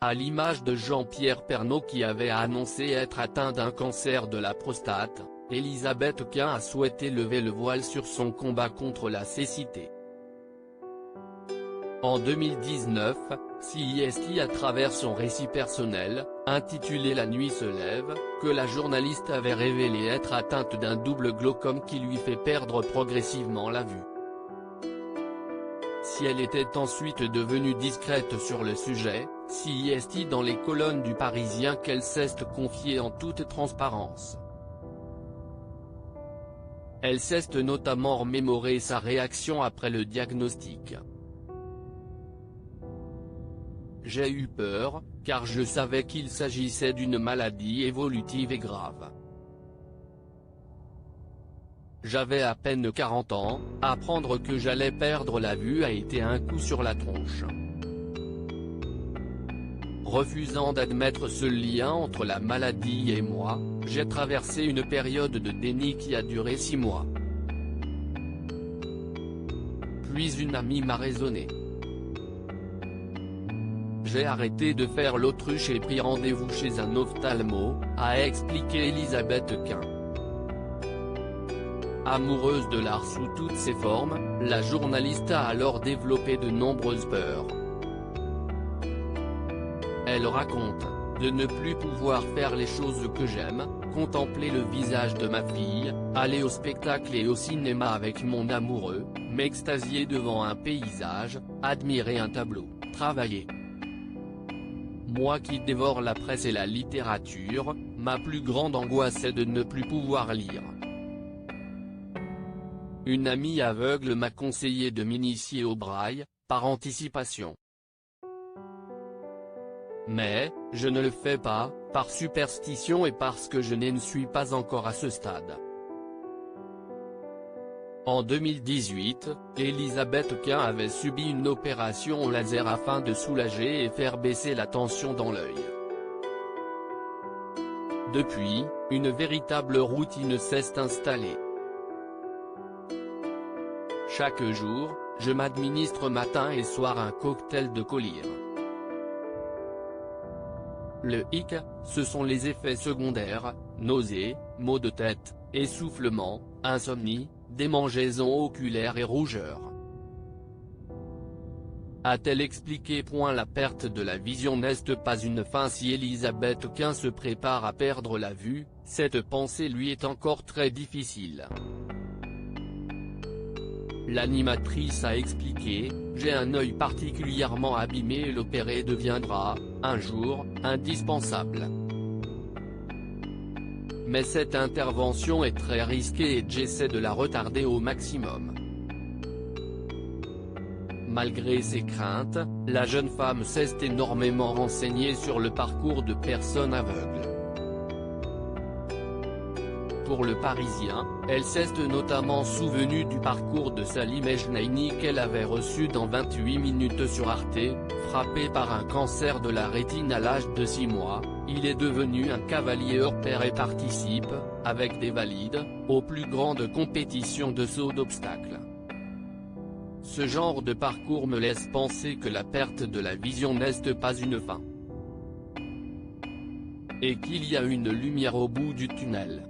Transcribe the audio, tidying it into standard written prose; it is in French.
À l'image de Jean-Pierre Pernaut qui avait annoncé être atteint d'un cancer de la prostate, Elisabeth Quint a souhaité lever le voile sur son combat contre la cécité. En 2019, CIST à travers son récit personnel, intitulé La nuit se lève, que la journaliste avait révélé être atteinte d'un double glaucome qui lui fait perdre progressivement la vue. Si elle était ensuite devenue discrète sur le sujet, CIST dans les colonnes du Parisien qu'elle s'est confiée en toute transparence. Elle s'est notamment remémoré sa réaction après le diagnostic. J'ai eu peur, car je savais qu'il s'agissait d'une maladie évolutive et grave. J'avais à peine 40 ans, apprendre que j'allais perdre la vue a été un coup sur la tronche. Refusant d'admettre ce lien entre la maladie et moi, j'ai traversé une période de déni qui a duré 6 mois. Puis une amie m'a raisonné. J'ai arrêté de faire l'autruche et pris rendez-vous chez un ophtalmo, a expliqué Elisabeth Quint. Amoureuse de l'art sous toutes ses formes, la journaliste a alors développé de nombreuses peurs. Elle raconte, de ne plus pouvoir faire les choses que j'aime, contempler le visage de ma fille, aller au spectacle et au cinéma avec mon amoureux, m'extasier devant un paysage, admirer un tableau, travailler. Moi qui dévore la presse et la littérature, ma plus grande angoisse est de ne plus pouvoir lire. Une amie aveugle m'a conseillé de m'initier au braille, par anticipation. Mais, je ne le fais pas, par superstition et parce que je ne suis pas encore à ce stade. En 2018, Elisabeth Quint avait subi une opération au laser afin de soulager et faire baisser la tension dans l'œil. Depuis, une véritable routine s'est installée. Chaque jour, je m'administre matin et soir un cocktail de collyre. Le hic, ce sont les effets secondaires, nausées, maux de tête, essoufflement, insomnie, démangeaisons oculaires et rougeurs. A-t-elle expliqué ? La perte de la vision n'est pas une fin. Si Elisabeth Quint se prépare à perdre la vue, cette pensée lui est encore très difficile. L'animatrice a expliqué, « J'ai un œil particulièrement abîmé et l'opérer deviendra, un jour, indispensable. Mais cette intervention est très risquée et j'essaie de la retarder au maximum. » Malgré ses craintes, la jeune femme s'est énormément renseignée sur le parcours de personnes aveugles. Pour le Parisien, elle s'est notamment souvenue du parcours de Salim Ejnaini qu'elle avait reçu dans 28 minutes sur Arte. Frappé par un cancer de la rétine à l'âge de 6 mois, il est devenu un cavalier hors pair et participe, avec des valides, aux plus grandes compétitions de saut d'obstacles. Ce genre de parcours me laisse penser que la perte de la vision n'est pas une fin. Et qu'il y a une lumière au bout du tunnel.